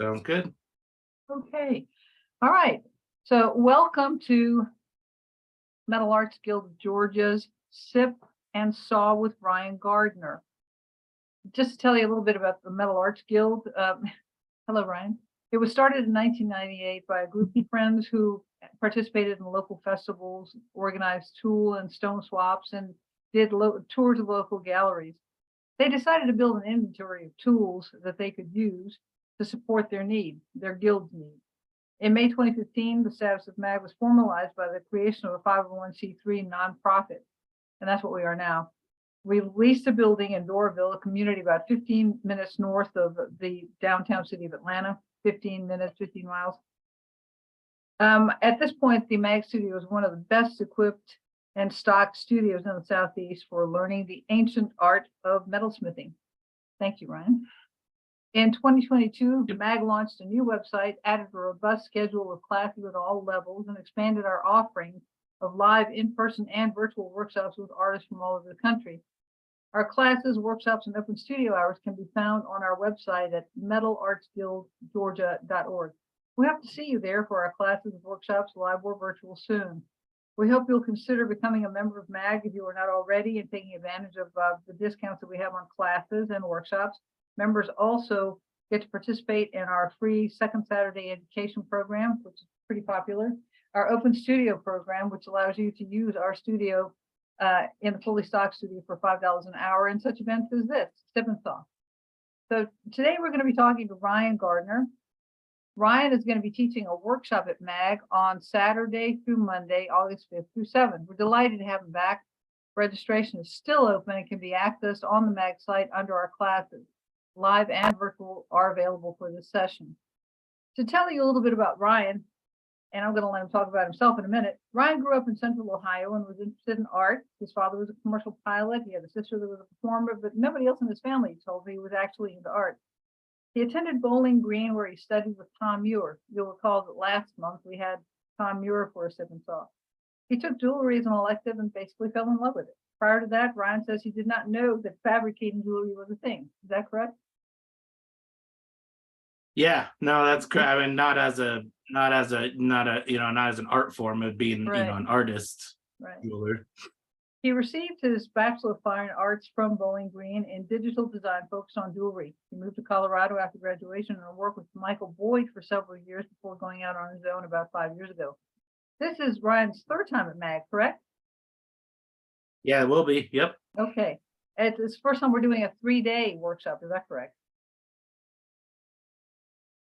Sounds good. Okay. All right. So welcome to Metal Arts Guild of Georgia's Sip and Saw with Ryan Gardner. Just to tell you a little bit about the Metal Arts Guild. Hello, Ryan. It was started in 1998 by a group of friends who participated in local festivals, organized tool and stone swaps, and did tours of local galleries. They decided to build an inventory of tools that they could use to support their guild's need. In May 2015, the status of MAG was formalized by the creation of a 501c3 nonprofit, and that's what we are now. We leased a building in Doraville, a community about 15 minutes north of the downtown city of Atlanta, 15 miles. At this point, the MAG studio is one of the best equipped and stocked studios in the Southeast for learning the ancient art of metalsmithing. Thank you, Ryan. In 2022, MAG launched a new website, added a robust schedule of classes at all levels, and expanded our offering of live in-person and virtual workshops with artists from all over the country. Our classes, workshops, and open studio hours can be found on our website at metalartsguildgeorgia.org. We hope to see you there for our classes, workshops, live or virtual soon. We hope you'll consider becoming a member of MAG if you are not already and taking advantage of the discounts that we have on classes and workshops. Members also get to participate in our free Second Saturday education program, which is pretty popular. Our open studio program, which allows you to use our studio in the fully stocked studio for $5 an hour in such events as this, Sip and Saw. So today we're going to be talking to Ryan Gardner. Ryan is going to be teaching a workshop at MAG on Saturday through Monday, August 5th through 7th. We're delighted to have him back. Registration is still open and can be accessed on the MAG site under our classes. Live and virtual are available for this session. To tell you a little bit about Ryan, and I'm going to let him talk about himself in a minute. Ryan grew up in Central Ohio and was interested in art. His father was a commercial pilot. He had a sister that was a performer, but nobody else in his family told me he was actually into art. He attended Bowling Green, where he studied with Tom Muir. You'll recall that last month we had Tom Muir for a Sip and Saw. He took jewelry as an elective and basically fell in love with it. Prior to that, Ryan says he did not know that fabricating jewelry was a thing. Is that correct? Yeah, no, that's correct. I mean, not as an art form of being, Right. An artist, Right. jeweler. He received his Bachelor of Fine Arts from Bowling Green in digital design focused on jewelry. He moved to Colorado after graduation and worked with Michael Boyd for several years before going out on his own about 5 years ago. This is Ryan's third time at MAG, correct? Yeah, it will be. Yep. Okay. It's the first time we're doing a 3-day workshop. Is that correct?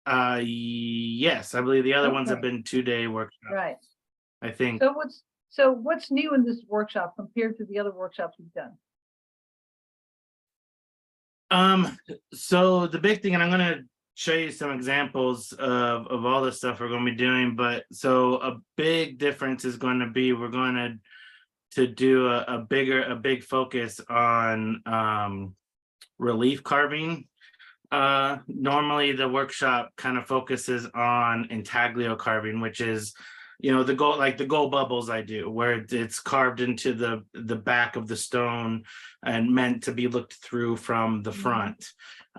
Yes, I believe the other ones have Okay. been 2-day workshops. Right. I think. So what's new in this workshop compared to the other workshops we've done? So the big thing, and I'm going to show you some examples of all the stuff we're going to be doing, but so a big difference is going to be we're going to do a big focus on relief carving. Normally the workshop kind of focuses on intaglio carving, which is the gold bubbles I do, where it's carved into the back of the stone and meant to be looked through from the front.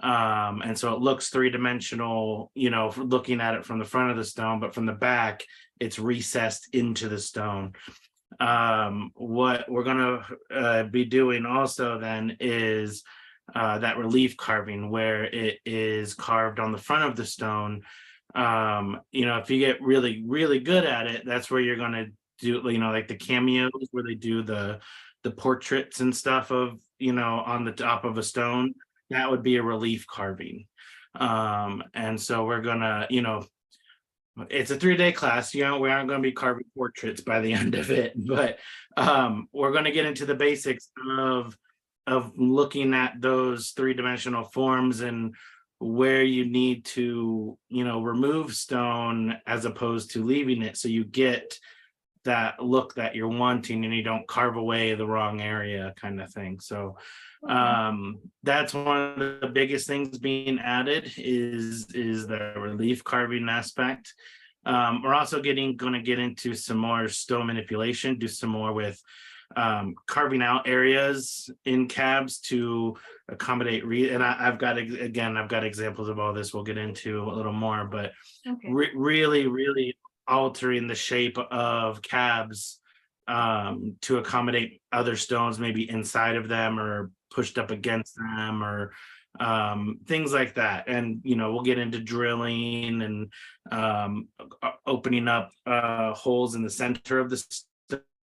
And so it looks three-dimensional, looking at it from the front of the stone, but from the back, it's recessed into the stone. What we're going to be doing also then is that relief carving, where it is carved on the front of the stone. If you get really, really good at it, that's where you're going to do, like the cameos where they do the portraits and stuff of, on the top of a stone. That would be a relief carving. And so we're going to, it's a 3-day class. We aren't going to be carving portraits by the end of it, but we're going to get into the basics of looking at those three-dimensional forms and where you need to, remove stone as opposed to leaving it, so you get that look that you're wanting and you don't carve away the wrong area, kind of thing. So that's one of the biggest things being added is the relief carving aspect. We're also going to get into some more stone manipulation, do some more with carving out areas in cabs to accommodate and I've got I've got examples of all this we'll get into a little more, but Okay. really altering the shape of cabs to accommodate other stones maybe inside of them or pushed up against them or things like that. And we'll get into drilling and opening up holes in the center of the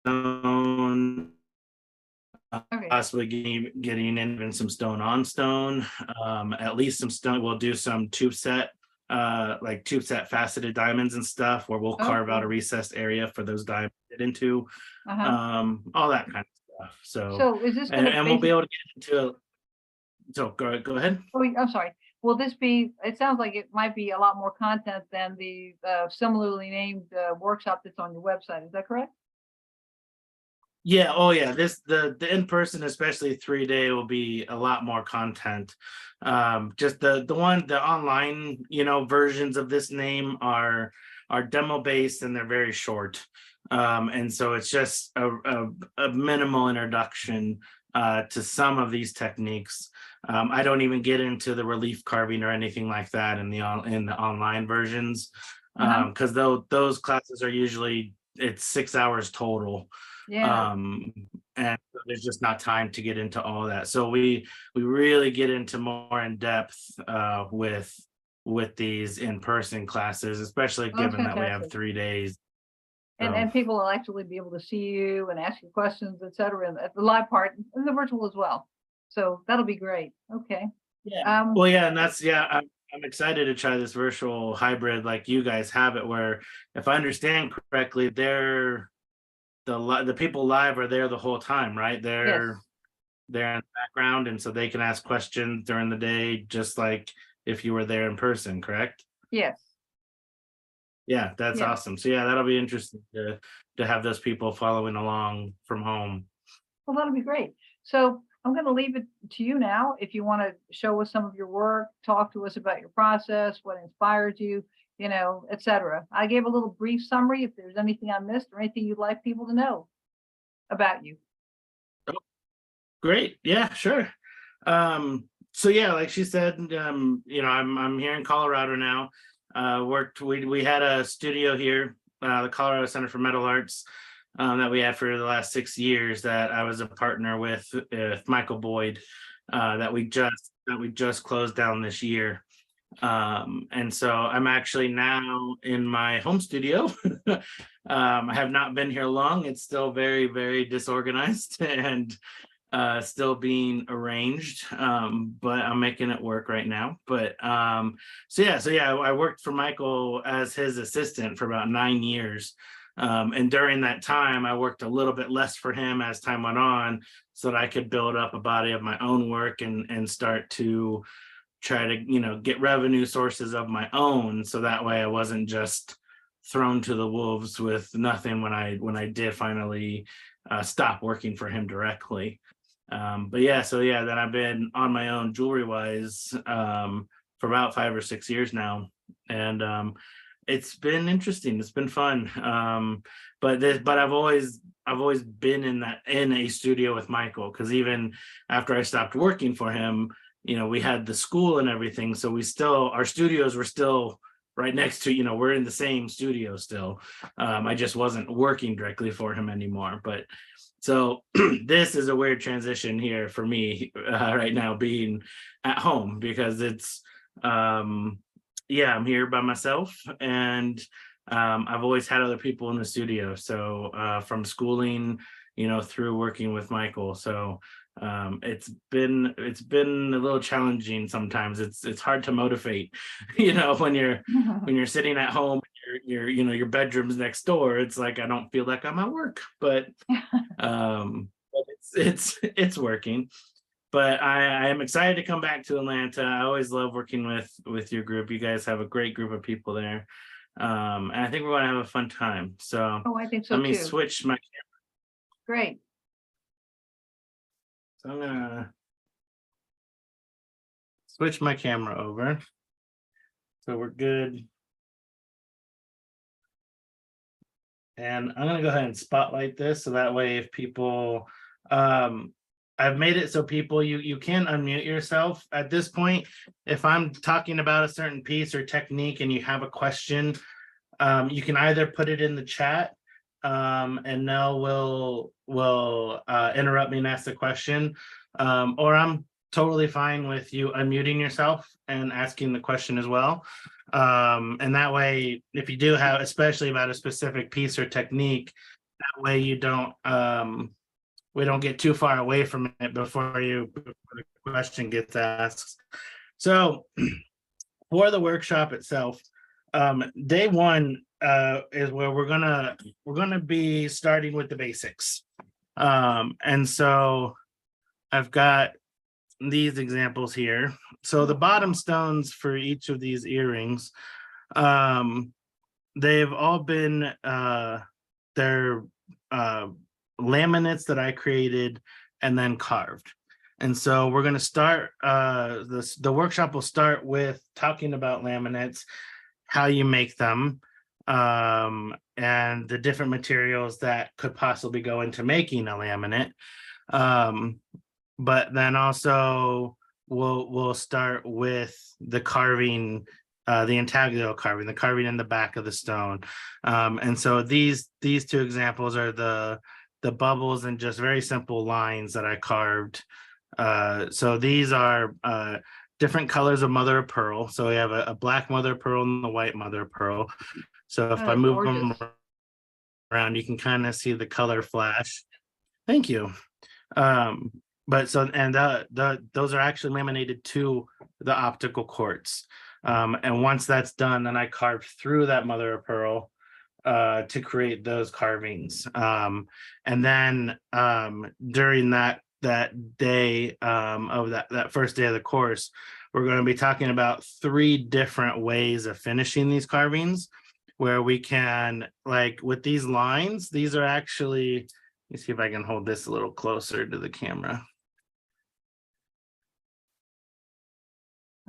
stone, Okay. possibly getting in some stone on stone, at least some stone. We'll do some tube set, like tube set faceted diamonds and stuff, where we'll Oh, carve out a cool. recessed area for those diamonds to get into, Uh-huh. all that kind of stuff. So, So is this and, gonna and we'll be able to get into. So go ahead. oh, I'm sorry. Will this be, it sounds like it might be a lot more content than the similarly named workshop that's on your website. Is that correct? Yeah, oh yeah, the in-person, especially 3-day, will be a lot more content. Just the online, versions of this name are demo based and they're very short. And so it's just a minimal introduction to some of these techniques. I don't even get into the relief carving or anything like that in the online versions, Uh-huh. because those classes are usually it's 6 hours total, Yeah. um and so there's just not time to get into all that. So we really get into more in depth with these in-person classes, especially Oh, that's given that we have fantastic. 3 days. And So people will actually be able to see you and ask you questions, et cetera, and at the live part and the virtual as well. So that'll be great. Okay. yeah, Um, well, yeah, and that's yeah. I'm excited to try this virtual hybrid like you guys have it, where if I understand correctly, the people live are there the whole time, right? yes. They're in the background, and so they can ask questions during the day, just like if you were there in person, correct? Yes. Yeah, that's Yeah. awesome. So yeah, that'll be interesting to have those people following along from home. Well, that'll be great. So I'm going to leave it to you now. If you want to show us some of your work, talk to us about your process, what inspired you, et cetera. I gave a little brief summary. If there's anything I missed or anything you'd like people to know about you. Oh, great. Yeah, sure. So yeah, like she said, I'm here in Colorado now. We had a studio here, the Colorado Center for Metal Arts, that we had for the last 6 years, that I was a partner with Michael Boyd, that we just closed down this year. And so I'm actually now in my home studio. I have not been here long. It's still very disorganized and still being arranged, but I'm making it work right now. But so yeah, I worked for Michael as his assistant for about 9 years. And during that time, I worked a little bit less for him as time went on, so that I could build up a body of my own work and start to try to get revenue sources of my own, so that way I wasn't just thrown to the wolves with nothing when I did finally stop working for him directly. But yeah, so yeah, then I've been on my own jewelry wise, for about 5 or 6 years now, and it's been interesting. It's been fun. But I've always been in a studio with Michael, because even after I stopped working for him, we had the school and everything, so our studios were still right next to, we're in the same studio still. I just wasn't working directly for him anymore. But so this is a weird transition here for me, right now, being at home, because it's yeah, I'm here by myself, and I've always had other people in the studio. So from schooling, through working with Michael. So it's been a little challenging sometimes. It's hard to motivate, when you're sitting at home, your bedroom's next door. It's like I don't feel like I'm at work, but it's working. But I am excited to come back to Atlanta. I always love working with your group. You guys have a great group of people there. And I think we're going to have a fun time. So Oh, I think so let me too. switch my. Great. So I'm gonna switch my camera over. So we're good. And I'm gonna go ahead and spotlight this so that way if people, um, I've made it so people, you can unmute yourself at this point. If I'm talking about a certain piece or technique and you have a question, you can either put it in the chat, and Nell will interrupt me and ask the question, or I'm totally fine with you unmuting yourself and asking the question as well. And that way, if you do have, especially about a specific piece or technique, that way you don't we don't get too far away from it before the question gets asked. So for the workshop itself, day one is where we're gonna be starting with the basics. And so I've got these examples here. So the bottom stones for each of these earrings, they've all been they're laminates that I created and then carved. And so we're going to start the workshop will start with talking about laminates, how you make them, and the different materials that could possibly go into making a laminate. But then also we'll start with the carving, the intaglio carving, the carving in the back of the stone. And so these two examples are the bubbles and just very simple lines that I carved. So these are different colors of mother of pearl. So we have a black mother of pearl and the white mother of pearl. So if I move them around, you can kind of see the color flash. Thank you. But so, and those are actually laminated to the optical quartz. And once that's done, then I carved through that mother of pearl to create those carvings. And then during that day of that first day of the course, we're going to be talking about 3 different ways of finishing these carvings, where we can, like with these lines, these are actually, let me see if I can hold this a little closer to the camera.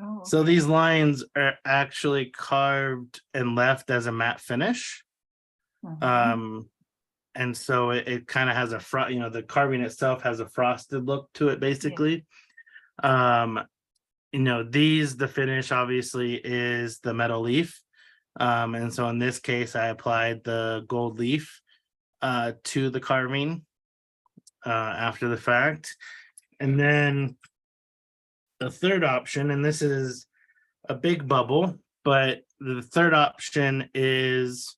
Oh, okay. So these lines are actually carved and left as a matte finish. And so it kind of has a the carving itself has a frosted look to it, basically. Yeah. The finish obviously is the metal leaf. And so in this case, I applied the gold leaf to the carving after the fact. And then the third option, and this is a big bubble, but the third option is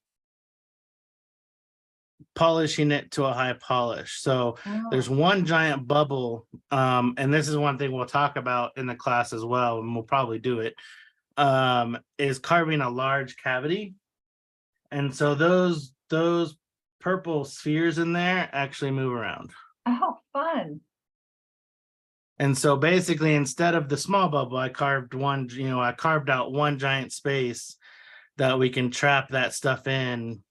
polishing it to a high polish. So there's one giant bubble, and this is one thing we'll talk about in the class as well, and we'll probably do it, is carving a large cavity. And so those purple spheres in there actually move around. Oh, fun. And so basically, instead of the small bubble, I carved out one giant space that we can trap that stuff in,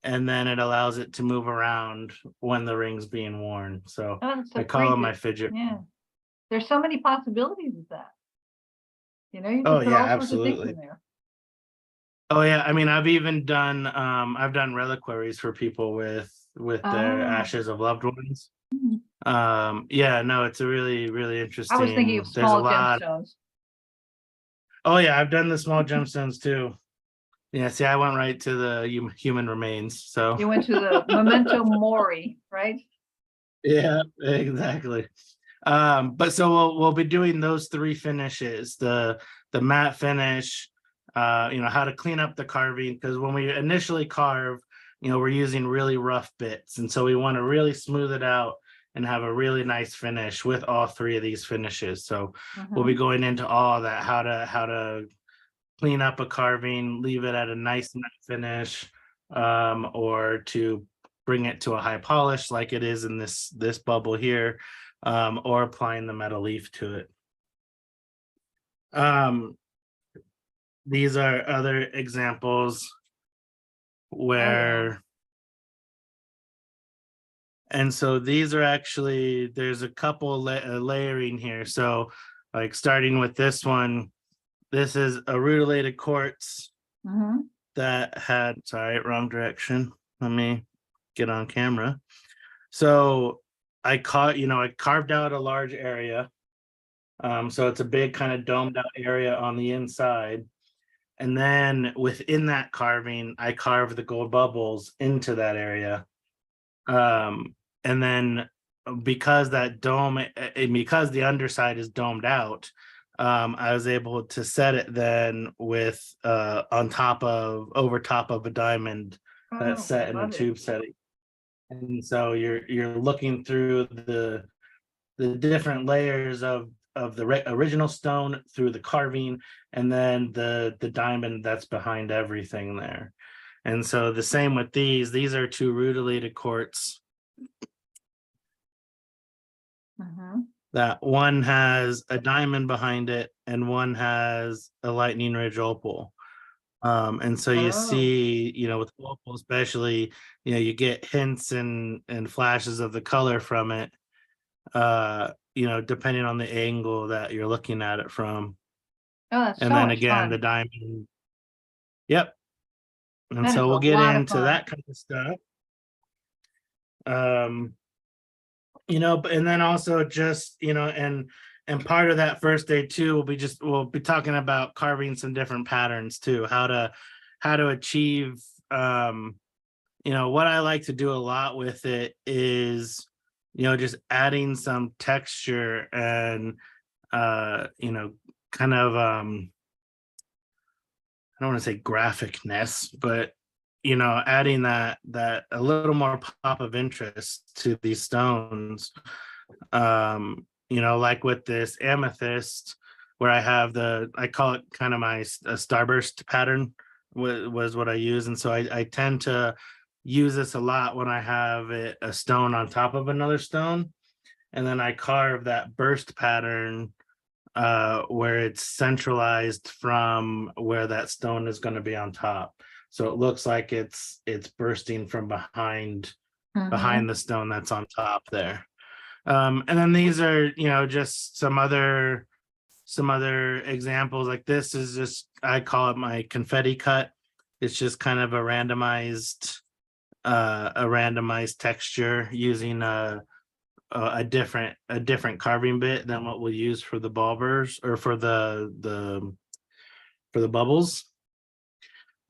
and then it allows it to move around when the ring's being worn. So I call them my fidget. Yeah. There's so many possibilities with that. You can Oh put yeah, all sorts absolutely. of things in there. Oh yeah, I mean, I've even done reliquaries for people with their ashes of loved ones. Yeah, no, it's a really, really interesting. I was thinking of small gemstones. Oh yeah, I've done the small gemstones too. Yeah, see, I went right to the human remains. So you went to the memento mori, right? Yeah, exactly. But so we'll be doing those 3 finishes: the matte finish, how to clean up the carving, because when we initially carve, we're using really rough bits, and so we want to really smooth it out and have a really nice finish with all 3 of these finishes. So we'll be going into all that, how to clean up a carving, leave it at a nice matte finish, or to bring it to a high polish like it is in this bubble here, or applying the metal leaf to it. These are other examples where, and so these are actually, there's a couple layering here. So like starting with this one, this is a rutilated quartz that had, sorry, wrong direction. let me get on camera. So I carved out a large area. So it's a big kind of domed out area on the inside. And then within that carving, I carved the gold bubbles into that area. And then because that dome, because the underside is domed out, I was able to set it then with over top of a diamond that's Oh, set in a love it. tube setting. And so you're looking through the different layers of the original stone through the carving, and then the diamond that's behind everything there. And so the same with these are two rutilated quartz. That one has a diamond behind it and one has a lightning ridge opal. And so you see, with opal especially, you get hints and flashes of the color from it, depending on the angle that you're looking at it from. Oh, that's And so then much again, fun. the diamond. Yep. And That is so a we'll get lot of into fun. that kind of stuff. And then also just, and part of that first day too, we'll be talking about carving some different patterns too, how to achieve, what I like to do a lot with it is, just adding some texture and, kind of, I don't want to say graphicness, but adding that a little more pop of interest to these stones. Like with this amethyst, where I call it kind of my starburst pattern was what I use. And so I tend to use this a lot when I have a stone on top of another stone. And then I carve that burst pattern where it's centralized from where that stone is going to be on top. So it looks like it's bursting from behind the stone that's on top there. And then these are, just some other examples. Like this is just, I call it my confetti cut. It's just kind of a randomized texture using a different carving bit than what we'll use for the ball burrs or for the bubbles.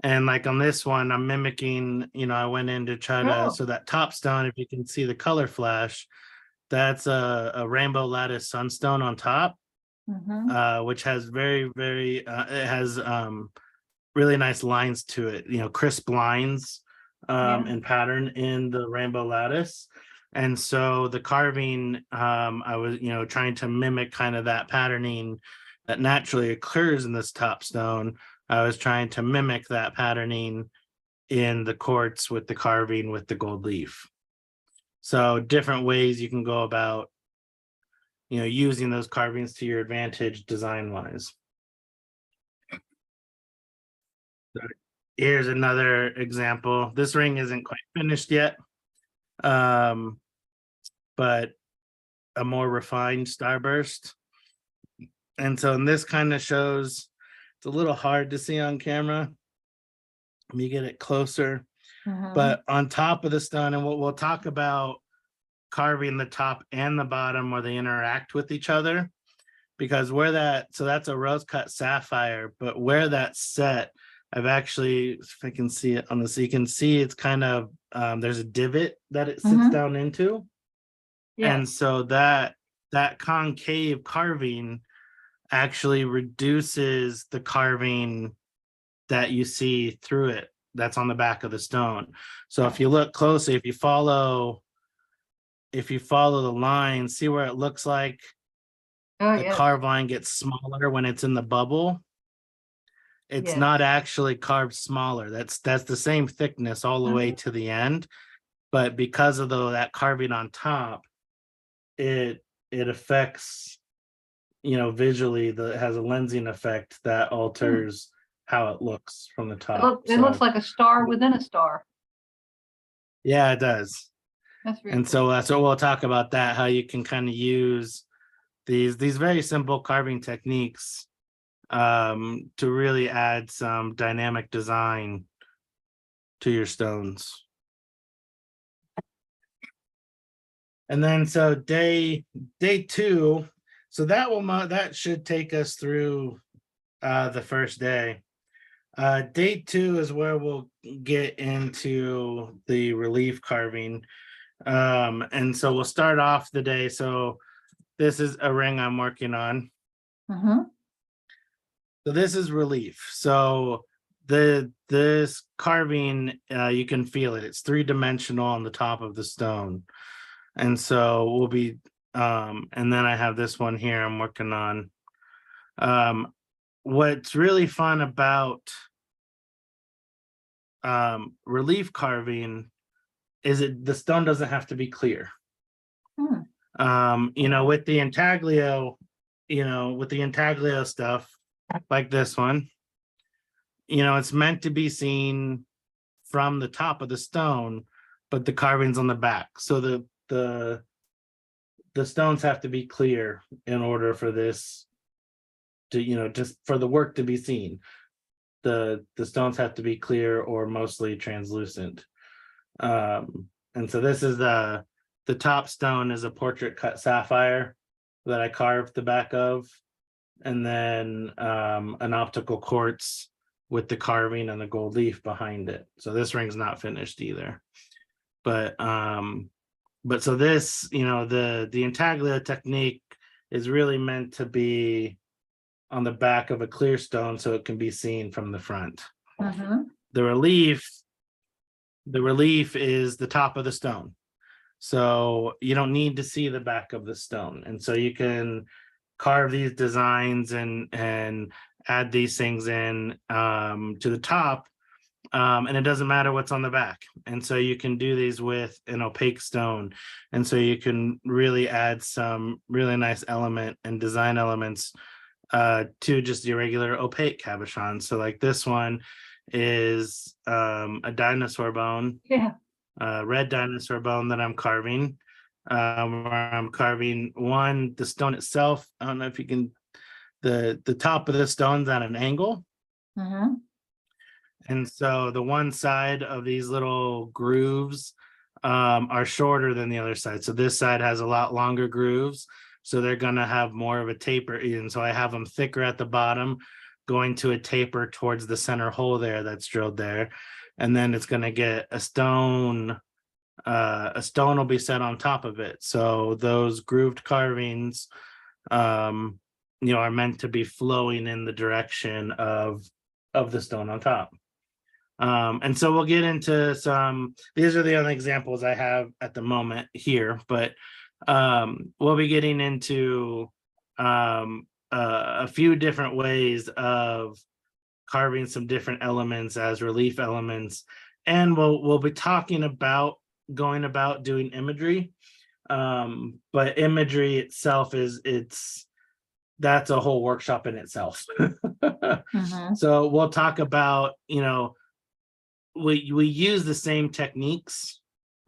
And like on this one, I'm mimicking, I went in to try to, so that top stone, if you can see the color flash, that's a rainbow lattice sunstone on top, which has very, very, it has really nice lines to it, crisp lines and pattern in the rainbow lattice. And so the carving, I was, trying to mimic kind of that patterning that naturally occurs in this top stone. I was trying to mimic that patterning in the quartz with the carving with the gold leaf. So different ways you can go about, using those carvings to your advantage design-wise. Here's another example. This ring isn't quite finished yet, but a more refined starburst. And so in this kind of shows, it's a little hard to see on camera. Let me get it closer. But on top of the stone, and we'll talk about carving the top and the bottom where they interact with each other, because so that's a rose cut sapphire, but where that's set, I've actually, if I can see it on this, you can see it's kind of, there's a divot that it sits down into. And so that concave carving actually reduces the carving that you see through it that's on the back of the stone. So if you look closely, if you follow the line, see where it looks like the carved line gets smaller when it's in the bubble. It's not actually carved smaller. That's the same thickness all the way to the end. But because of that carving on top, it affects, visually, it has a lensing effect that alters how it looks from the top. It looks like a star within a star. Yeah, it does. That's really and cool. So that's what we'll talk about, that how you can kind of use these very simple carving techniques to really add some dynamic design to your stones. And then so day two, so that should take us through the first day. Day two is where we'll get into the relief carving. And so we'll start off the day. So this is a ring I'm working on. Mhm. So this is relief. So this carving, you can feel it. It's 3-dimensional on the top of the stone. And so we'll be and then I have this one here I'm working on. What's really fun about relief carving is the stone doesn't have to be clear. Hmm. With the intaglio, with the intaglio stuff like this one, it's meant to be seen from the top of the stone, but the carving's on the back. So the stones have to be clear in order for this to, just for the work to be seen. The stones have to be clear or mostly translucent. And so this is the top stone is a portrait cut sapphire that I carved the back of, and then an optical quartz with the carving and the gold leaf behind it. So this ring's not finished either. But so this, the intaglio technique is really meant to be on the back of a clear stone so it can be seen from the front. Mhm. The relief is the top of the stone. So you don't need to see the back of the stone. And so you can carve these designs and add these things in to the top. And it doesn't matter what's on the back. And so you can do these with an opaque stone. And so you can really add some really nice element and design elements to just your regular opaque cabochon. So like this one is a dinosaur bone, Yeah. red dinosaur bone that I'm carving. Where I'm carving the stone itself. I don't know if you can, the top of the stone's at an angle. Mhm. And so the one side of these little grooves are shorter than the other side. So this side has a lot longer grooves. So they're going to have more of a taper in. So I have them thicker at the bottom, going to a taper towards the center hole there that's drilled there. And then it's going to get a stone will be set on top of it. So those grooved carvings, are meant to be flowing in the direction of the stone on top. And so we'll get into these are the only examples I have at the moment here, but we'll be getting into a few different ways of carving some different elements as relief elements. And we'll be talking about going about doing imagery. But imagery itself that's a whole workshop in itself. Mhm. So we'll talk about, we use the same techniques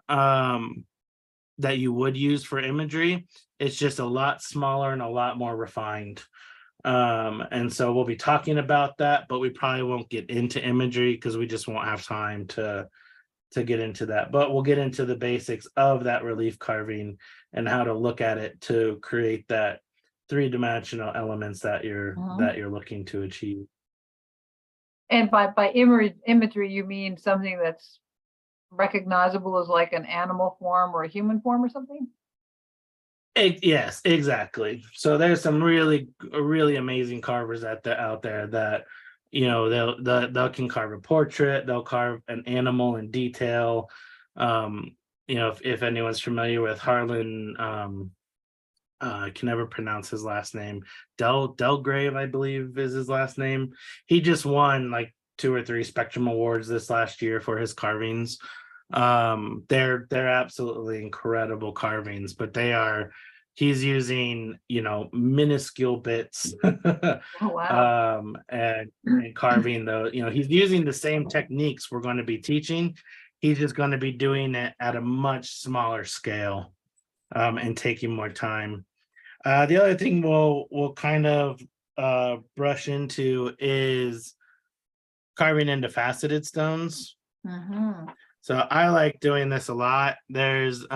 that you would use for imagery. It's just a lot smaller and a lot more refined. And so we'll be talking about that, but we probably won't get into imagery because we just won't have time to get into that. But we'll get into the basics of that relief carving and how to look at it to create that 3-dimensional elements that you're Mhm. looking to achieve. And by imagery, you mean something that's recognizable as like an animal form or a human form or something? Yes, exactly. So there's some really amazing carvers out there that they'll can carve a portrait, they'll carve an animal in detail. If anyone's familiar with Harlan, I can never pronounce his last name. Delgrave, I believe, is his last name. He just won like 2 or 3 Spectrum Awards this last year for his carvings. They're absolutely incredible carvings, but he's using minuscule bits Oh, wow. and carving he's using the same techniques we're going to be teaching. He's just going to be doing it at a much smaller scale and taking more time. The other thing we'll kind of brush into is carving into faceted stones. Mhm. So I like doing this a lot. There's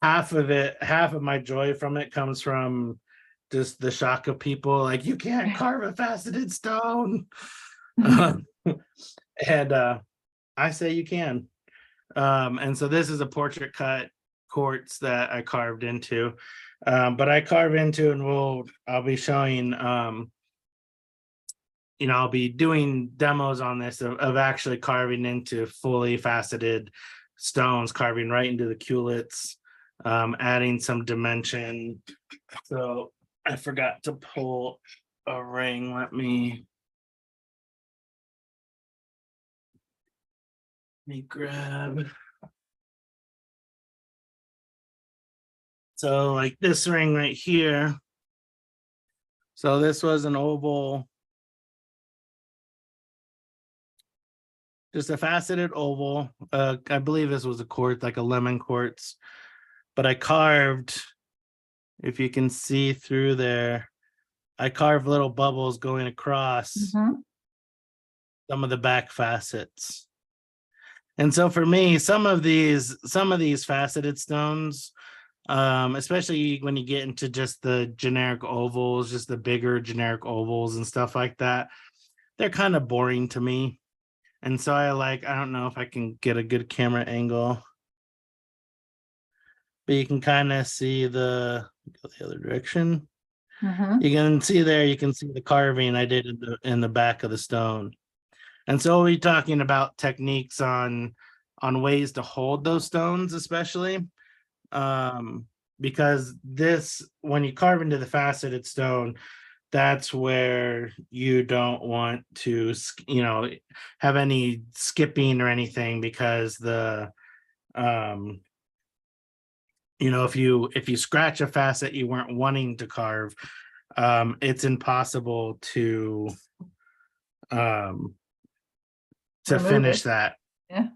half of my joy from it comes from just the shock of people like, you can't carve a faceted stone. Um, and I say you can. And so this is a portrait cut quartz that I carved into. But I carve into, and I'll be showing I'll be doing demos on this of actually carving into fully faceted stones, carving right into the culettes, adding some dimension. So I forgot to pull a ring. Let me grab. So like this ring right here. So this was an oval, just a faceted oval. I believe this was a quartz, like a lemon quartz, but I carved, if you can see through there, I carved little bubbles going across Mhm. some of the back facets. And so for me, some of these faceted stones, especially when you get into just the generic ovals, just the bigger generic ovals and stuff like that, they're kind of boring to me. And so I don't know if I can get a good camera angle, but you can kind of see go the other direction. Mhm. You can see the carving I did in the back of the stone. And so we're talking about techniques on ways to hold those stones, especially because when you carve into the faceted stone, that's where you don't want to have any skipping or anything, because if you scratch a facet you weren't wanting to carve, it's impossible to um Remove finish it. that. Yeah.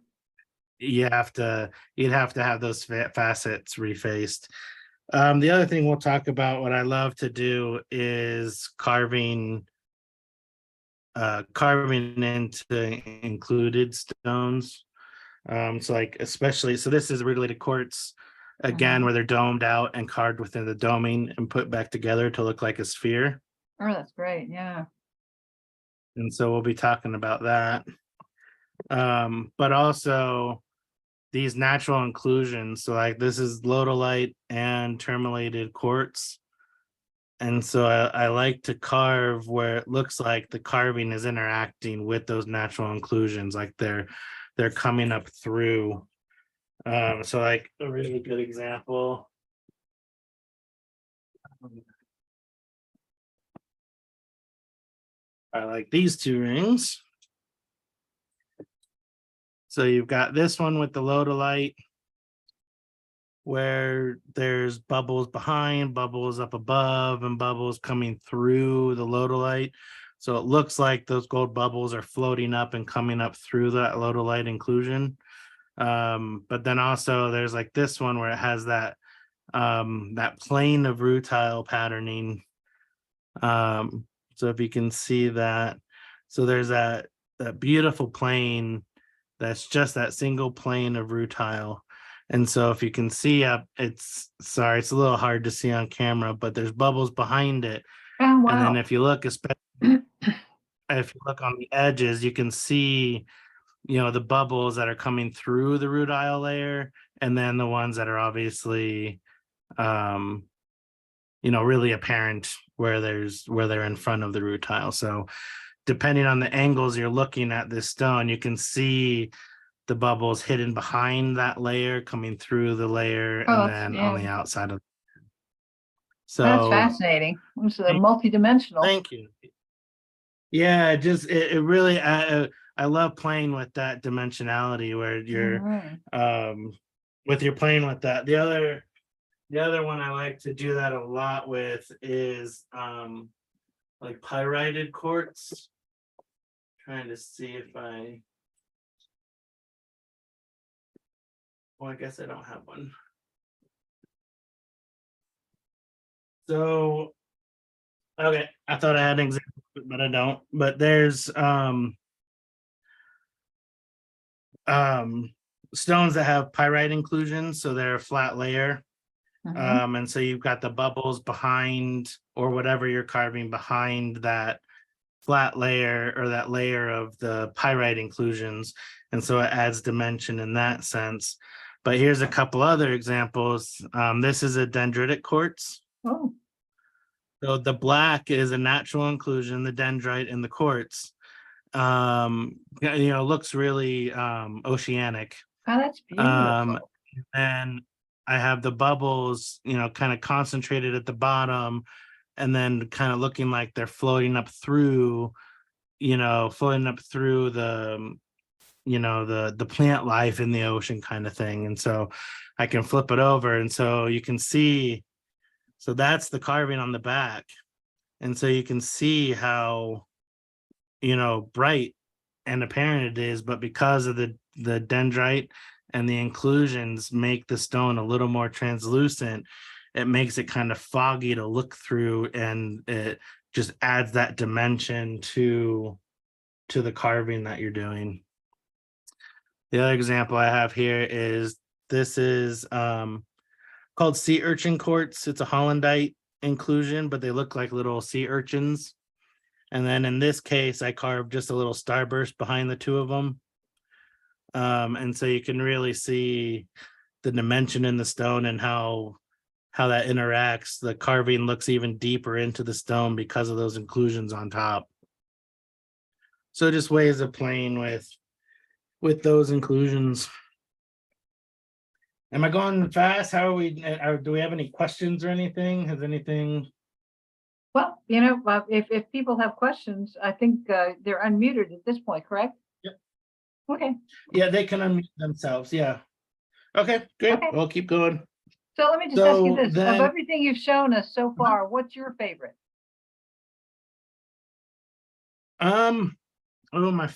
You'd have to have those facets refaced. The other thing we'll talk about, what I love to do, is carving into included stones. So like, especially, so this is related quartz again, Mhm. where they're domed out and carved within the doming and put back together to look like a sphere. Oh, that's great. Yeah. And so we'll be talking about that. But also these natural inclusions. So like this is lodolite and tourmalated quartz. And so I like to carve where it looks like the carving is interacting with those natural inclusions, like they're coming up through. So like a really good example. I like these two rings. So you've got this one with the lodolite, where there's bubbles behind, bubbles up above, and bubbles coming through the lodolite. So it looks like those gold bubbles are floating up and coming up through that lodolite inclusion. But then also there's like this one where it has that plane of rutile patterning. So if you can see that, so there's that beautiful plane that's just that single plane of rutile. And so if you can see up, it's a little hard to see on camera, but there's bubbles behind it. Oh, And then wow. if you look, especially if you look on the edges, you can see, the bubbles that are coming through the rutile layer, and then the ones that are obviously, really apparent where they're in front of the rutile. So depending on the angles you're looking at this stone, you can see the bubbles hidden behind that layer, coming through the layer, Oh, and then on yeah. the outside of. That's So fascinating. It's multidimensional. thank you. Yeah, it really, I love playing with that dimensionality where you're Mhm. playing with that. The other one I like to do that a lot with is like pyrited quartz. Trying to see if I guess I don't have one. So okay, I thought I had an example, but I don't. But there's um stones that have pyrite inclusions, so they're a flat layer. Mhm. And so you've got the bubbles behind, or whatever you're carving behind that flat layer, or that layer of the pyrite inclusions. And so it adds dimension in that sense. But here's a couple other examples. This is a dendritic quartz. Oh, So the black is a natural inclusion, the dendrite and the quartz. Looks really oceanic. oh, that's Um, beautiful. and I have the bubbles, kind of concentrated at the bottom, and then kind of looking like they're floating up through the plant life in the ocean kind of thing. And so I can flip it over, and so you can see, so that's the carving on the back. And so you can see how, bright and apparent it is, but because of the dendrite and the inclusions make the stone a little more translucent, it makes it kind of foggy to look through, and it just adds that dimension to the carving that you're doing. The other example I have here is, this is called sea urchin quartz. It's a hollandite inclusion, but they look like little sea urchins. And then in this case, I carved just a little starburst behind the two of them. And so you can really see the dimension in the stone, and how that interacts. The carving looks even deeper into the stone because of those inclusions on top. So just ways of playing with those inclusions. Am I going fast? How are we? Do we have any questions or anything? Has anything? Well, if people have questions, I think they're unmuted at this point, correct? Yep. Okay, Yeah, they can unmute themselves. Yeah. Okay, great. okay. We'll keep going. So let me just ask you So this, of then, everything you've shown us so far, what's your favorite? um, oh my,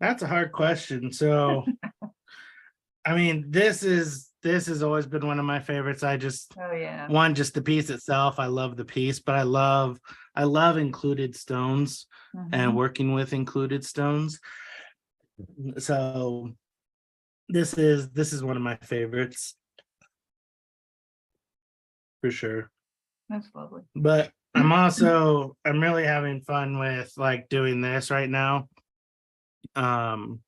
that's a hard question. So, I mean, this has always been one of my favorites. Oh, yeah. Just the piece itself. I love the piece, but I love included stones and Mhm. working with included stones. So this is one of my favorites for sure. That's lovely. But I'm really having fun with like doing this right now. Um,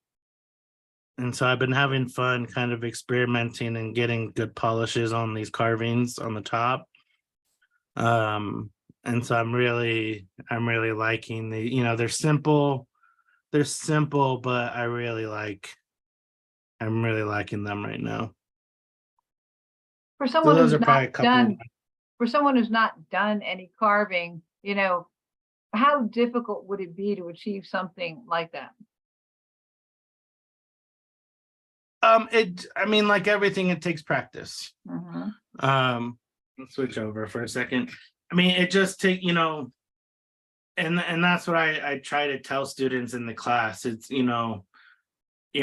and so I've been having fun kind of experimenting and getting good polishes on these carvings on the top. And so I'm really liking they're simple, but I'm really liking them right now. For So someone those who's are not probably a couple of done, for someone who's not done any carving, how difficult would it be to achieve something like that? I mean, like everything, it takes practice. Mhm. Let's switch over for a second. I mean, it just and that's what I try to tell students in the class. It's, you're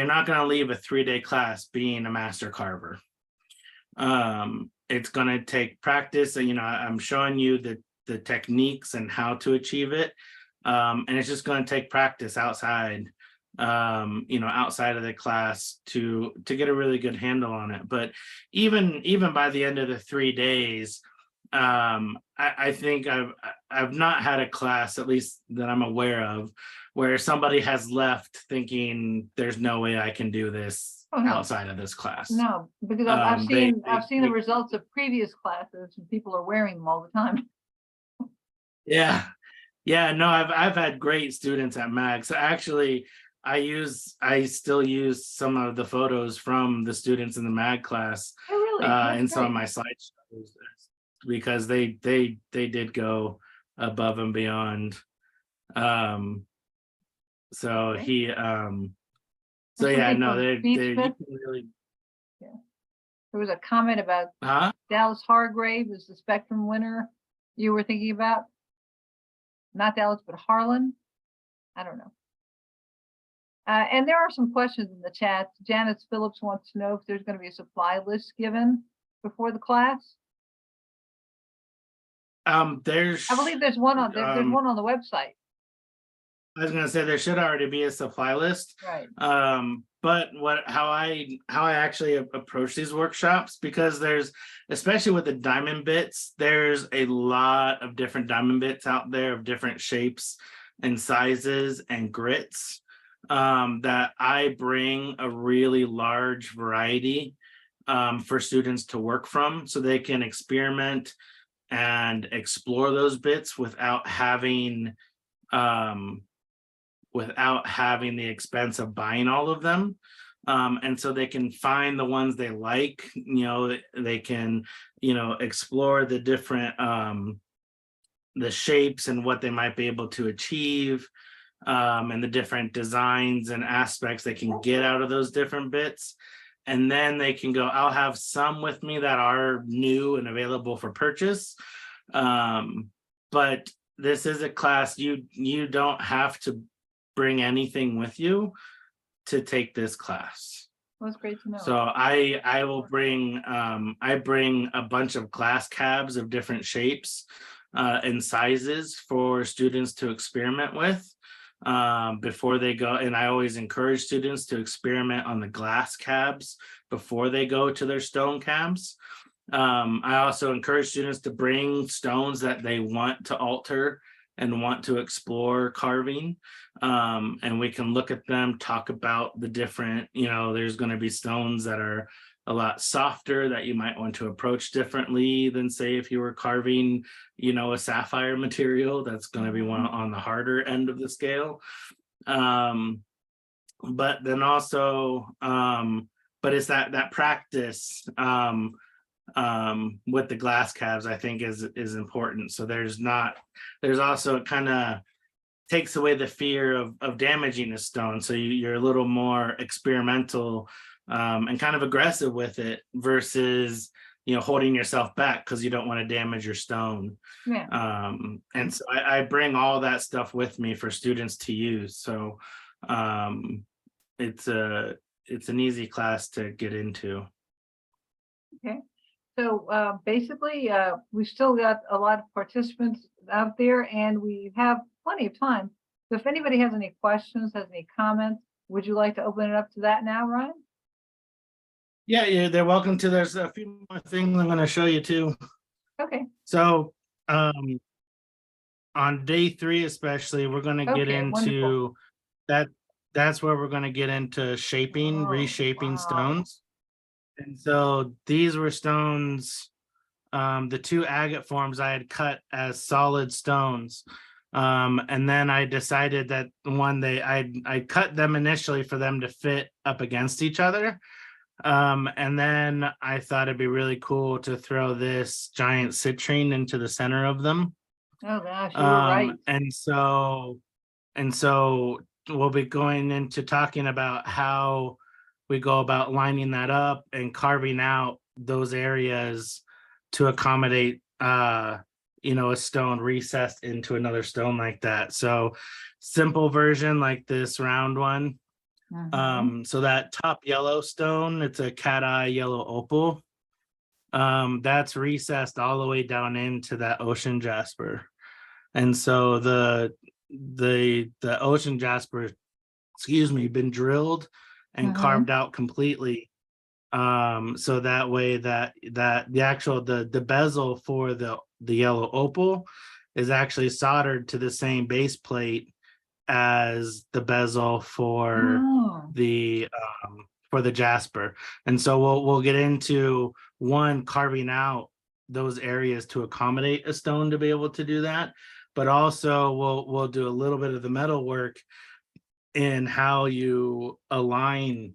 not going to leave a 3-day class being a master carver. It's going to take practice. I'm showing you the techniques and how to achieve it. And it's just going to take practice outside, outside of the class to get a really good handle on it. But even by the end of the 3 days, I think I've not had a class, at least that I'm aware of, where somebody has left thinking there's no way I can do this Oh, no, outside of this class. no, because I've They, seen, I've seen the results of previous classes and people are wearing them all the time. yeah, yeah, no, I've had great students at Mag. So actually, I still use some of the photos from the students in the Mag class Oh, really? That's in some of great. my slideshows, because they did go above and beyond. Um, so Okay. he so There's yeah, something no, from Steve they you Smith. can really. Yeah. There was a comment about Huh? Dallas Hargrave is the Spectrum winner you were thinking about. Not Dallas, but Harlan. I don't know. And there are some questions in the chat. Janice Phillips wants to know if there's going to be a supply list given before the class. There's I believe there's one on there. There's um one on the website. I was gonna say there should already be a supply list. Right. But how I actually approach these workshops, because there's, especially with the diamond bits, there's a lot of different diamond bits out there of different shapes and sizes and grits, that I bring a really large variety for students to work from, so they can experiment and explore those bits um, without having the expense of buying all of them. And so they can find the ones they like, they can, explore the different, the shapes and what they might be able to achieve, and the different designs and aspects they can get out of those different bits. And then they can go, I'll have some with me that are new and available for purchase. But this is a class, you don't have to bring anything with you to take this class. Well, that's great to know. So I will bring, I bring a bunch of glass cabs of different shapes and sizes for students to experiment with before they go. And I always encourage students to experiment on the glass cabs before they go to their stone cabs. I also encourage students to bring stones that they want to alter and want to explore carving. And we can look at them, talk about the different, there's going to be stones that are a lot softer that you might want to approach differently than, say, if you were carving, a sapphire material, that's going to be one on the harder end of the scale. But then also, but it's that practice with the glass calves, I think is important. So there's also, it kind of takes away the fear of damaging a stone. So you're a little more experimental and kind of aggressive with it versus, holding yourself back because you don't want to damage your stone. Yeah. And so I bring all that stuff with me for students to use. So it's an easy class to get into. Okay. So basically, we've still got a lot of participants out there, and we have plenty of time. So if anybody has any questions, has any comments, would you like to open it up to that now, Ryan? Yeah, they're welcome to. There's a few more things I'm going to show you too. Okay. So on day 3 especially, we're going to get into wonderful. that's where we're going to get into shaping, reshaping wow. stones. And so these were stones, the 2 agate forms I had cut as solid stones. And then I decided that I cut them initially for them to fit up against each other. And then I thought it'd be really cool to throw this giant citrine into the center of them. Oh gosh, you were right. And so we'll be going into talking about how we go about lining that up and carving out those areas to accommodate a stone recessed into another stone like that. So simple version like this round one. So that top yellow stone, it's a cat eye yellow opal. That's recessed all the way down into that ocean jasper. And so the ocean jasper, been drilled and carved out completely. So that way that the actual the bezel for the yellow opal is actually soldered to the same base plate as the bezel for the jasper. And so we'll get into carving out those areas to accommodate a stone to be able to do that, but also we'll do a little bit of the metal work in how you align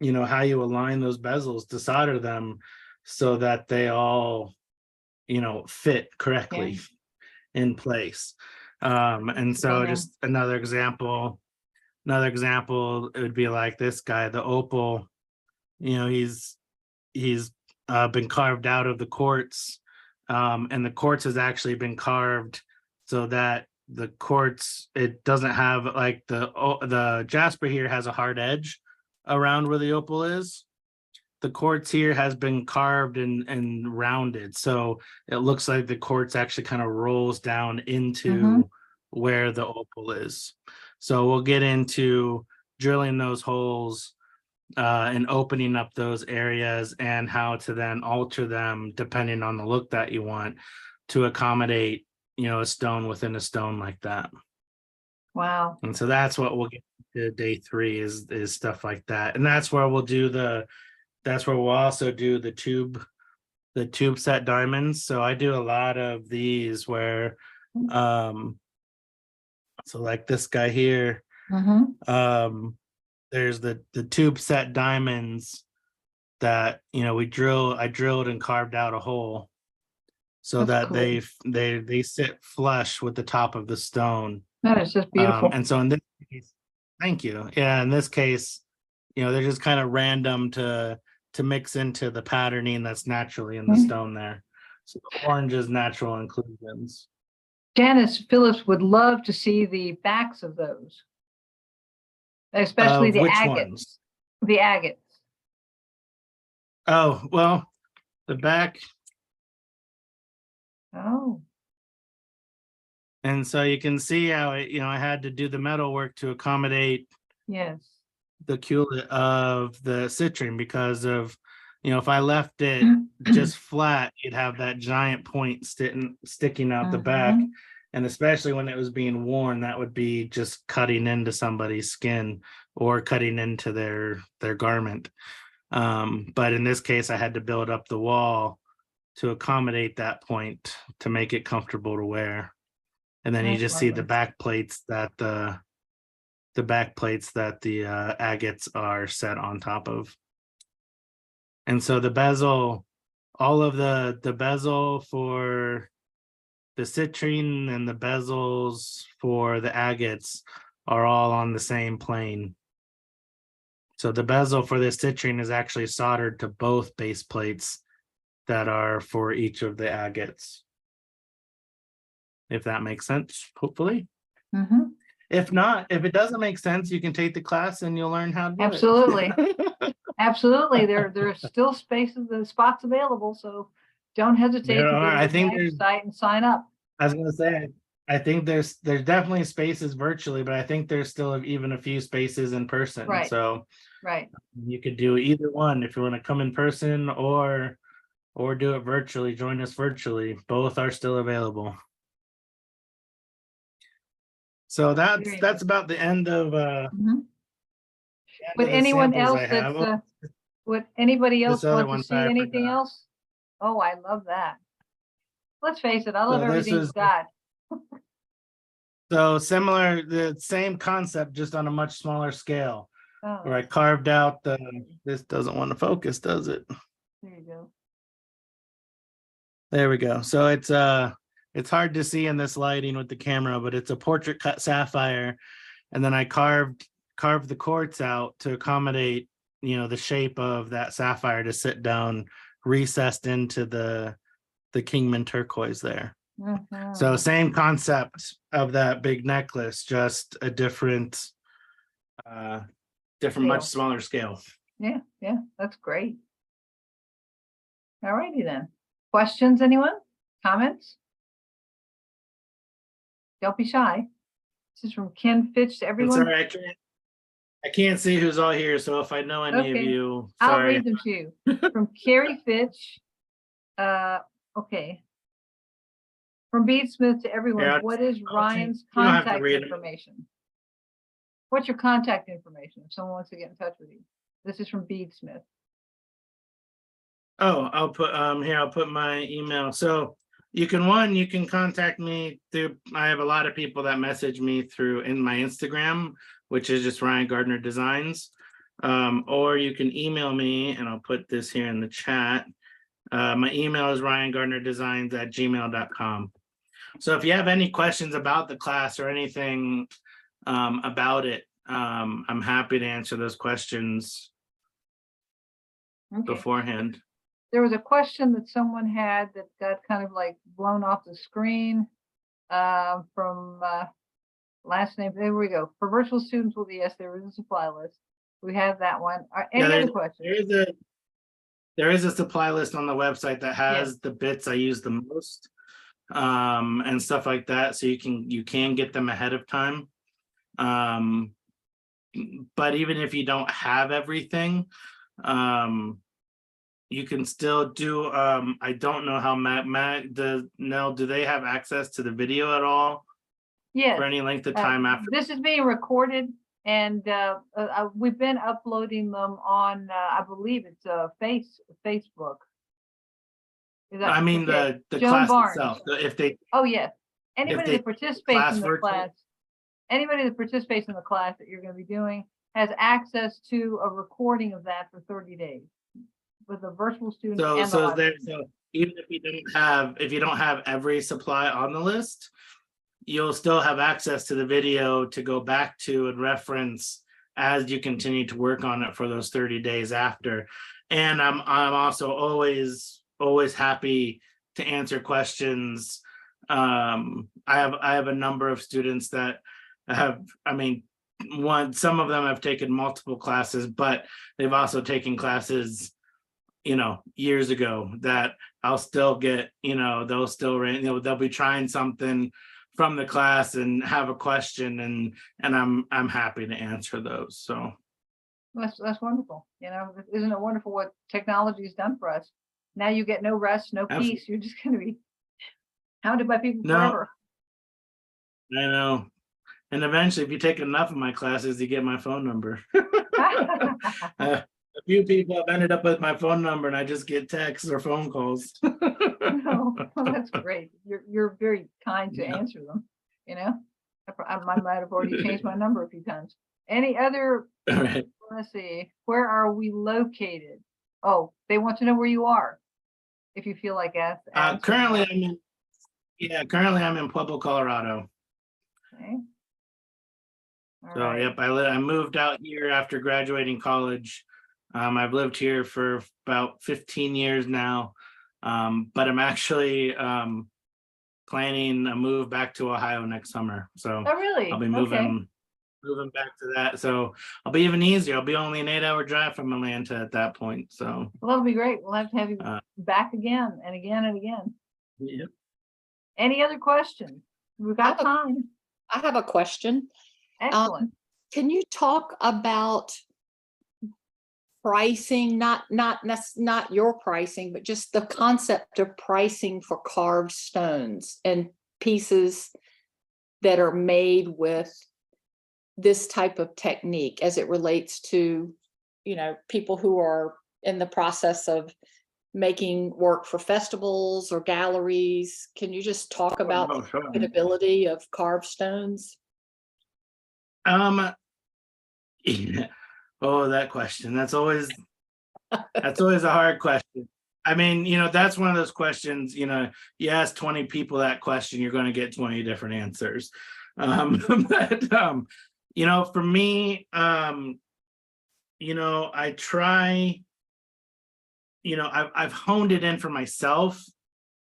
those bezels to solder them so that they all fit correctly in place. And so just another example, it would be like this guy, the opal, he's been carved out of the quartz, and the quartz has actually been carved so that the quartz, it doesn't have like the jasper here has a hard edge around where the opal is. The quartz here has been carved and rounded, so it looks like the quartz actually kind of rolls down into where the opal is. So we'll get into drilling those holes and opening up those areas and how to then alter them depending on the look that you want to accommodate, a stone within a stone like that. Wow. And so that's what we'll get to day 3 is stuff like that. And that's where we'll also do the tube set diamonds. So I do a lot of these where so like this guy here, there's the tube set diamonds that I drilled and carved out a hole so That's that cool. they sit flush with the top of the stone. That is just beautiful. And so in this case, thank you. Yeah, in this case, they're just kind of random to mix into the patterning that's naturally in the stone there. So the orange is natural inclusions. Janice Phillips would love to see the backs of those, especially Of the which agates. ones? The agates. Oh, well, the back. Oh, And so you can see how I had to do the metal work to accommodate yes. the culet of the citrine because of, if I left it just flat, you'd have that giant point sticking out the back. And especially when it was being worn, that would be just cutting into somebody's skin or cutting into their garment. But in this case, I had to build up the wall to accommodate that point to make it comfortable to wear. And then you just see the back plates that the agates are set on top of. And so the bezel, all of the bezel for the citrine and the bezels for the agates are all on the same plane. So the bezel for the citrine is actually soldered to both base plates that are for each of the agates. If that makes sense, hopefully. If not, if it doesn't make sense, you can take the class and you'll learn how to do Absolutely. it. Absolutely. There are still spots available. So don't hesitate There to are. go I to the think there's. site and sign up. I was gonna say, I think there's definitely spaces virtually, but I think there's still even a few spaces in person. Right. So Right. you could do either one if you want to come in person or do it virtually. Join us virtually. Both are still available. So that's about the end of Would anyone else would anybody else want to see anything else? Oh, I love that. Let's face it, I love everything you've got. So similar, the same concept, just on a much smaller scale. Oh, where I carved out this doesn't want to focus, does it? there you go. There we go. So it's hard to see in this lighting with the camera, but it's a portrait cut sapphire. And then I carved the quartz out to accommodate, the shape of that sapphire to sit down recessed into the Kingman turquoise there. So same concept of that big necklace, just a different much smaller scale. Yeah, that's great. All righty then. Questions, anyone? Comments? Don't be shy. This is from Ken Fitch to everyone. Sorry, I can't see who's all here, so if I know any of you, sorry. I'll read them to you. From Carrie Fitch. Okay. From Beadsmith to everyone, what is Ryan's contact information? What's your contact information if someone wants to get in touch with you? This is from Beadsmith. Oh, I'll put here, I'll put my email. So you can contact me through, I have a lot of people that message me through in my Instagram, which is just Ryan Gardner Designs. Or you can email me, and I'll put this here in the chat. My email is ryangardnerdesigns@gmail.com. So if you have any questions about the class or anything about it, I'm happy to answer those questions beforehand. There was a question that someone had that got kind of like blown off the screen from last name. There we go. For virtual students, well, yes, there is a supply list. We have that one. Any other questions? There is a supply list on the website that has the bits I use the most and stuff like that. So you can get them ahead of time. But even if you don't have everything, you can still do, I don't know how Matt does, Nell, do they have access to the video at all Yes. for any length of time after? This is being recorded, and we've been uploading them on, I believe it's Facebook. I mean, the Joan class Barnes. itself, if they, Oh, yes. Anybody they that participates class in the virtual? class, anybody that participates in the class that you're going to be doing has access to a recording of that for 30 days with the virtual students So, and the so live there, students. so even if you don't have every supply on the list, you'll still have access to the video to go back to and reference as you continue to work on it for those 30 days after. And I'm also always happy to answer questions. I have a number of students that have, I mean, some of them have taken multiple classes, but they've also taken classes, years ago, that I'll still get, they'll still, they'll be trying something from the class and have a question, and I'm happy to answer those. So That's wonderful. Isn't it wonderful what technology has done for us? Now you get no rest, no Absolutely. peace. You're just going to be hounded by people No, forever. I know. And eventually, if you take enough of my classes, you get my phone number. A few people have ended up with my phone number, and I just get texts or phone calls. No, that's great. You're very kind to Yeah. answer them. I might have already changed my number a few times. Any other? All right. Let's see. Where are we located? Oh, they want to know where you are. If you feel like answering Currently, that. currently I'm in Pueblo, Colorado. Okay. All So right. yep, I moved out here after graduating college. I've lived here for about 15 years now, but I'm actually planning a move back to Ohio next summer. So Oh, really? I'll be Okay. moving back to that. So I'll be even easier. I'll be only an 8-hour drive from Atlanta at that point. So Well, that'll be great. We'll have to have you back again and again and again. yeah. Any other questions? We've got time. I have a question. Excellent. Can you talk about pricing, not your pricing, but just the concept of pricing for carved stones and pieces that are made with this type of technique as it relates to, people who are in the process of making work for festivals or galleries? Can you just talk about the Sure. profitability of carved stones? Yeah. Oh, that question. That's always a hard question. I mean, that's one of those questions, you ask 20 people that question, you're going to get 20 different answers. But for me, I try, I've honed it in for myself,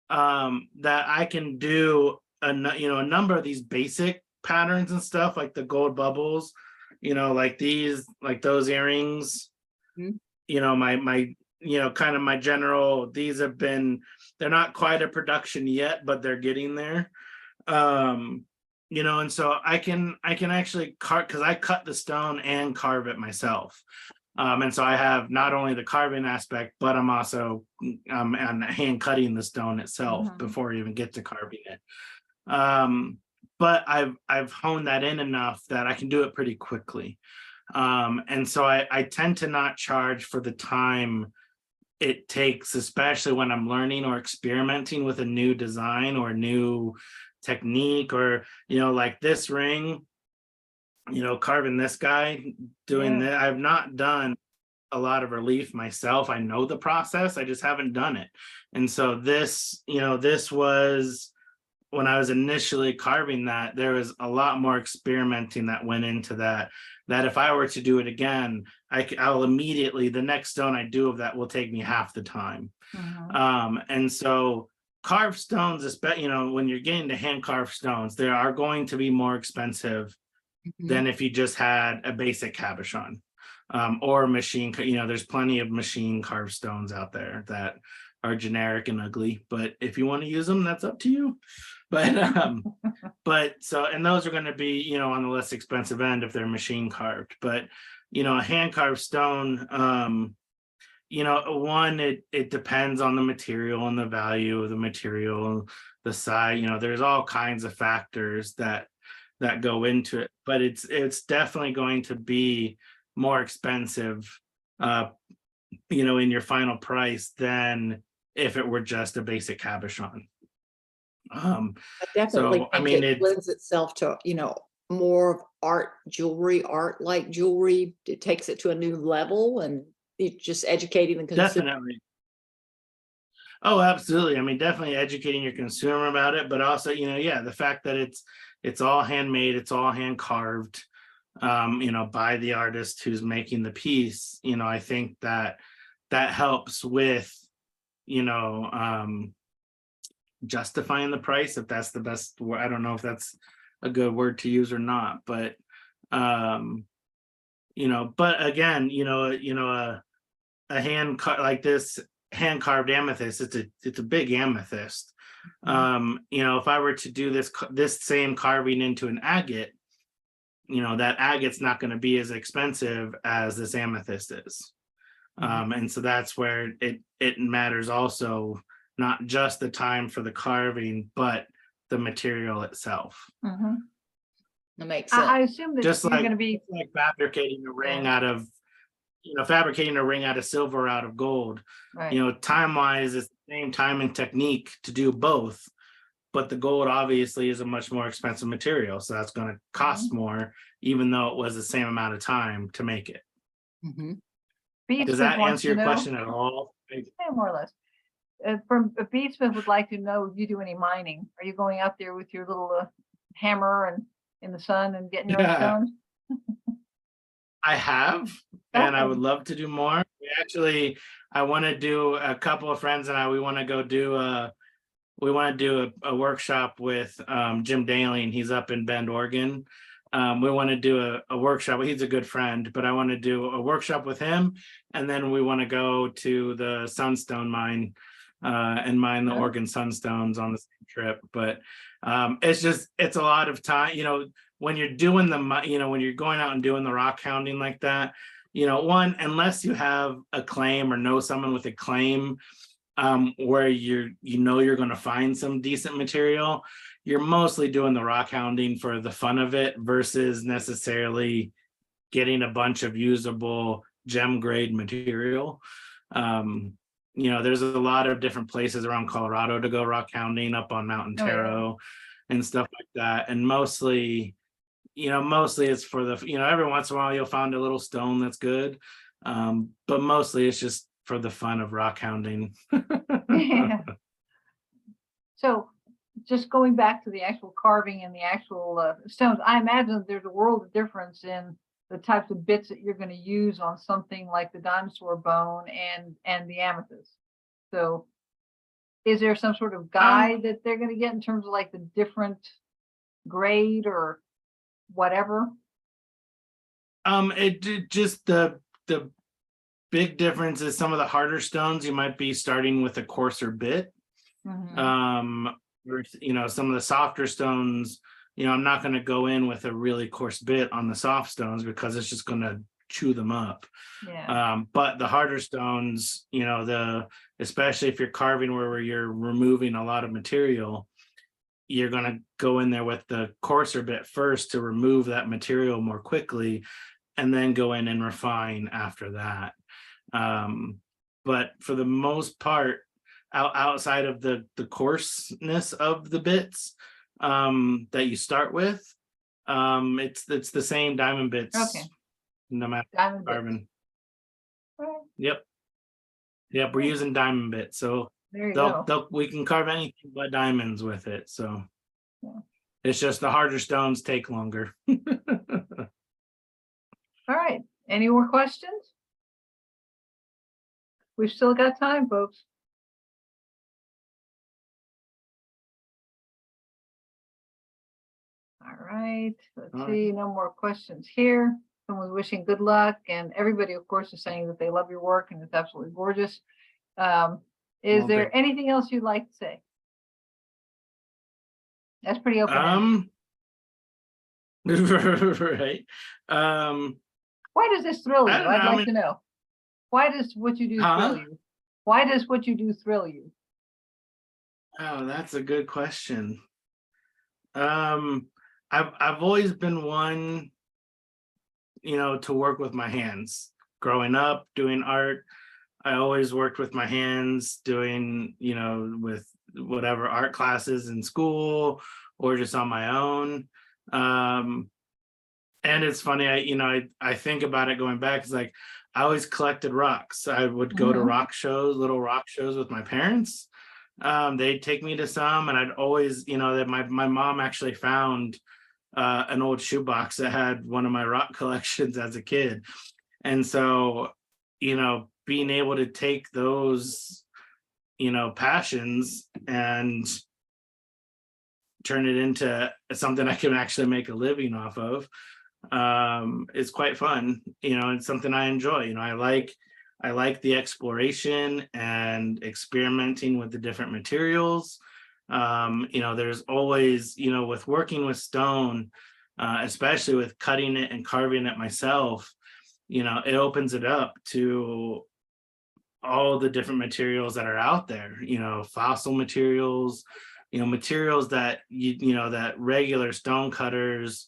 that I can do a number of these basic patterns and stuff, like the gold bubbles, like those earrings. Mhm. My kind of my general, they're not quite a production yet, but they're getting there. And so I can actually carve, because I cut the stone and carve it myself. And so I have not only the carving aspect, but I'm also and hand cutting the stone itself before I even get to carving it. But I've honed that in enough that I can do it pretty quickly. And so I tend to not charge for the time it takes, especially when I'm learning or experimenting with a new design or new technique, or, like this ring, carving this guy, doing that. I've not done a lot of relief myself. I know the process, I just haven't done it. And so this was, when I was initially carving that, there was a lot more experimenting that went into that if I were to do it again, I'll immediately, the next stone I do of that will take me half the time. And so carved stones, especially, when you're getting to hand carved stones, they are going to be more expensive than if you just had a basic cabochon, or machine. There's plenty of machine carved stones out there that are generic and ugly, but if you want to use them, that's up to you. But but so, and those are going to be, you know, on the less expensive end if they're machine carved. But you know, a hand carved stone, you know, one, it depends on the material and the value of the material, the size, you know, there's all kinds of factors that go into it, but it's definitely going to be more expensive, uh, you know, in your final price than if it were just a basic cabochon. Um, I definitely so I think mean, it it's lends itself to, more of art jewelry, art-like jewelry. It takes it to a new level, and it's just educating the consumer. definitely. Oh, absolutely. I mean, definitely educating your consumer about it, but also, you know, yeah, the fact that it's all handmade, it's all hand carved, you know, by the artist who's making the piece. You know, I think that that helps with, you know, justifying the price, if that's the best word. I don't know if that's a good word to use or not, but um, you know, but again, a like this hand carved amethyst, it's a big amethyst. Mhm. You know, if I were to do this same carving into an agate, you know, that agate's not going to be as expensive as this amethyst is. Mhm. And so that's where it matters also, not just the time for the carving, but the material itself. Mhm. That makes I sense. assume that Just you're like gonna be, fabricating a ring yeah, out of, you know, fabricating a ring out of silver or out of gold. right. You know, time wise, it's the same time and technique to do both, but the gold obviously is a much more expensive material, so that's going to cost Mhm. more, even though it was the same amount of time to make it. Mhm. Does Beadsmith that wants answer to your know, question at all? yeah, more or less. From a Beadsmith would like to know if you do any mining. Are you going out there with your little hammer and in the sun and getting your own Yeah, stones? I have, and I would Okay. love to do more. I want to do, a couple of friends and I, we want to go do a workshop with Jim Daly, and he's up in Bend, Oregon. We want to do a workshop. He's a good friend, but I want to do a workshop with him, and then we want to go to the Sunstone mine and mine the Oh, Oregon Sunstones on the same trip. But it's a lot of time. You know, when you're doing when you're going out and doing the rock hounding like that. You know, one, unless you have a claim or know someone with a claim, where you're going to find some decent material, you're mostly doing the rock hounding for the fun of it versus necessarily getting a bunch of usable gem grade material. um, you know, there's a lot of different places around Colorado to go rock hounding, up on Mountain oh yeah. Taro and stuff like that, and mostly it's for the, every once in a while you'll find a little stone that's good, but mostly it's just for the fun of rock hounding. Yeah. So just going back to the actual carving and the actual stones, I imagine there's a world of difference in the types of bits that you're going to use on something like the dinosaur bone and the amethyst. So is there some sort of Um, guide that they're going to get in terms of like the different grade or whatever? just the big difference is some of the harder stones you might be starting with a coarser bit. Hmm. Some of the softer stones, I'm not going to go in with a really coarse bit on the soft stones because it's just going to chew them up. Yeah. But the harder stones, especially if you're carving where you're removing a lot of material, you're going to go in there with the coarser bit first to remove that material more quickly, and then go in and refine after that. Um, but for the most part, outside of the coarseness of the bits that you start with, it's the same diamond Okay. bits no matter Diamond what bits. carbon. All right. Yep, yep, we're Great. using diamond bits, so There you go. we can carve anything but diamonds with it. So Yeah. it's just the harder stones take longer. All right. Any more questions? We've still got time, folks. All right, let's All right. see, no more questions here. Someone's wishing good luck, and everybody, of course, is saying that they love your work and it's absolutely gorgeous. Is Well, thank there anything else you'd like to say? That's pretty open-ended. Right. Why does this thrill I you? don't know. I'd I like mean, to know. Why does what you do thrill huh? you? Why does what you do thrill you? Oh, that's a good question. Um, I've always been one, to work with my hands. Growing up, doing art, I always worked with my hands, doing, with whatever art classes in school or just on my own. Um, and it's funny, I think about it going back. It's like I always collected rocks. I would go to Mhm. rock shows, little rock shows with my parents. They'd take me to some, and I'd always, that my mom actually found an old shoebox that had one of my rock collections as a kid. And so, being able to take those, passions and turn it into something I can actually make a living off of, is quite fun. It's something I enjoy. I like the exploration and experimenting with the different materials. There's always, with working with stone, especially with cutting it and carving it myself, it opens it up to all the different materials that are out there, fossil materials, materials that that regular stone cutters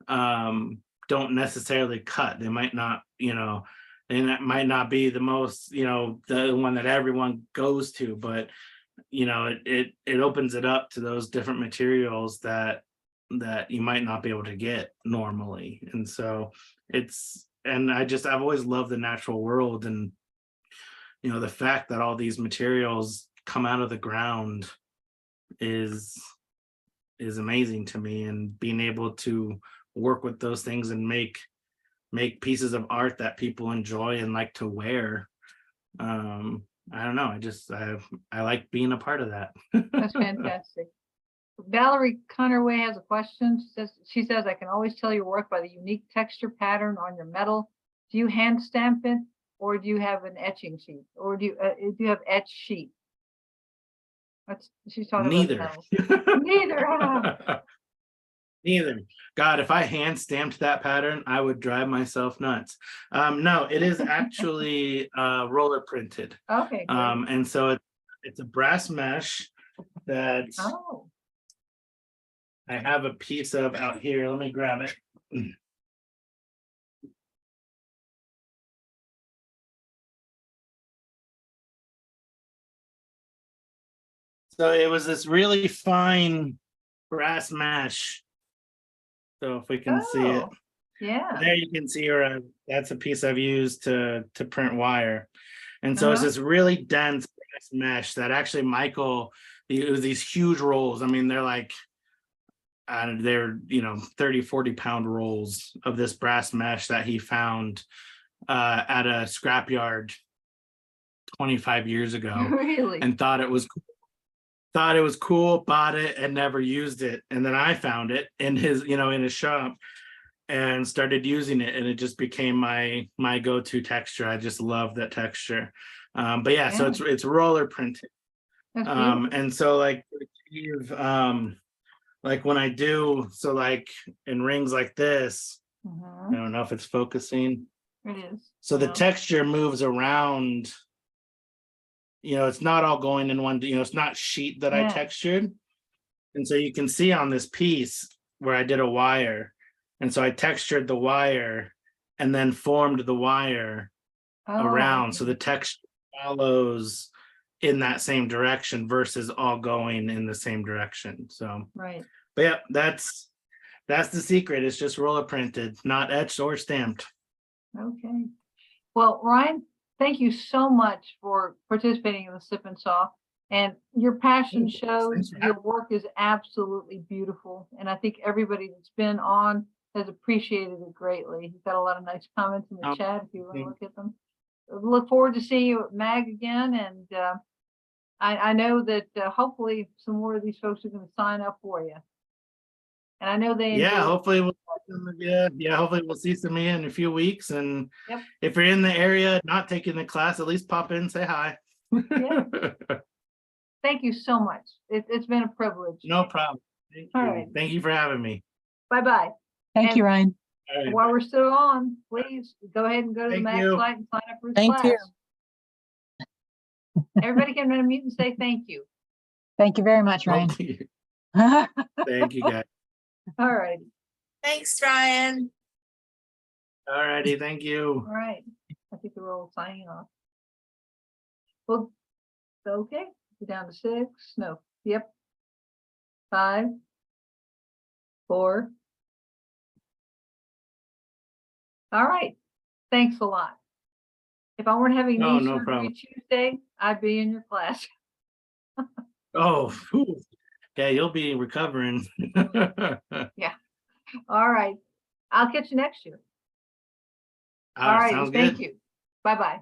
don't necessarily cut. They might not, and that might not be the most, the one that everyone goes to, but it opens it up to those different materials that you might not be able to get normally. And so I've always loved the natural world, and the fact that all these materials come out of the ground is amazing to me, and being able to work with those things and make pieces of art that people enjoy and like to wear. I don't know, I like being a part of that. That's fantastic. Valerie Connerway has a question. She says, I can always tell your work by the unique texture pattern on your metal. Do you hand stamp it, or do you have an etching sheet, or do you have etch sheet? She's talking about the Neither. metal. Neither. Neither. God, if I hand stamped that pattern, I would drive myself nuts. No, it is actually roller printed. Okay, great. And so it's a brass mesh that Oh, I have a piece of out here. Let me grab it. So it was this really fine brass mesh. So if we can see it. oh, yeah. There you can see that's a piece I've used to print wire. And so it's Uh-huh. this really dense brass mesh that actually Michael, it was these huge rolls. I mean, they're like, they're 30-40 pound rolls of this brass mesh that he found at a scrapyard 25 years ago, Really? and thought it was cool, bought it and never used it. And then I found it in his shop and started using it, and it just became my go-to texture. I just love that texture. But yeah, so Yeah, it's roller printed. that's beautiful. And so like like when I do, so like in rings like this, I Mhm. don't know if it's focusing. It is. So the Yeah. texture moves around, it's not all going in one, it's not sheet that I Yeah. textured. And so you can see on this piece where I did a wire. And so I textured the wire and then formed the wire Oh, around. So the texture follows in that same direction versus all going in the same direction. So, right. but yeah, that's the secret. It's just roller printed, not etched or stamped. Okay. Well, Ryan, thank you so much for participating in the Sip and Saw. And your passion shows, Thanks for your work is absolutely beautiful. And I think everybody that's been on has appreciated it greatly. You've got a lot of nice comments in the having chat if you want to me. look at them. Look forward to seeing you at MAG again. And I know that hopefully some more of these folks are going to sign up for you. And I know they Yeah, enjoy. hopefully we'll see some of you. Yeah, hopefully we'll see some of you in a few weeks. And Yep. if you're in the area not taking the class, at least pop in, say hi. Yeah. Thank you so much. It's been a privilege. No problem. Thank All you. right. Thank you for having me. Bye-bye. Thank you, And- Ryan. All right. While we're still on, please go ahead and go to the Thank Max you. site and sign up for his Thank you. class. Everybody can unmute and say thank you. Thank you very much, Ryan. Thank you, guys. All right, Thanks, Ryan. All righty. Thank you. all right. I think we're all signing off. Well, okay, we're down to 6. No, yep. 5, 4. All right, thanks a lot. If I weren't having Oh, knee no surgery problem. Tuesday, I'd be in your class. Oh, phew. Yeah, you'll be recovering. All right, I'll catch you next year. All Ah, right, sounds thank good. you. Bye-bye.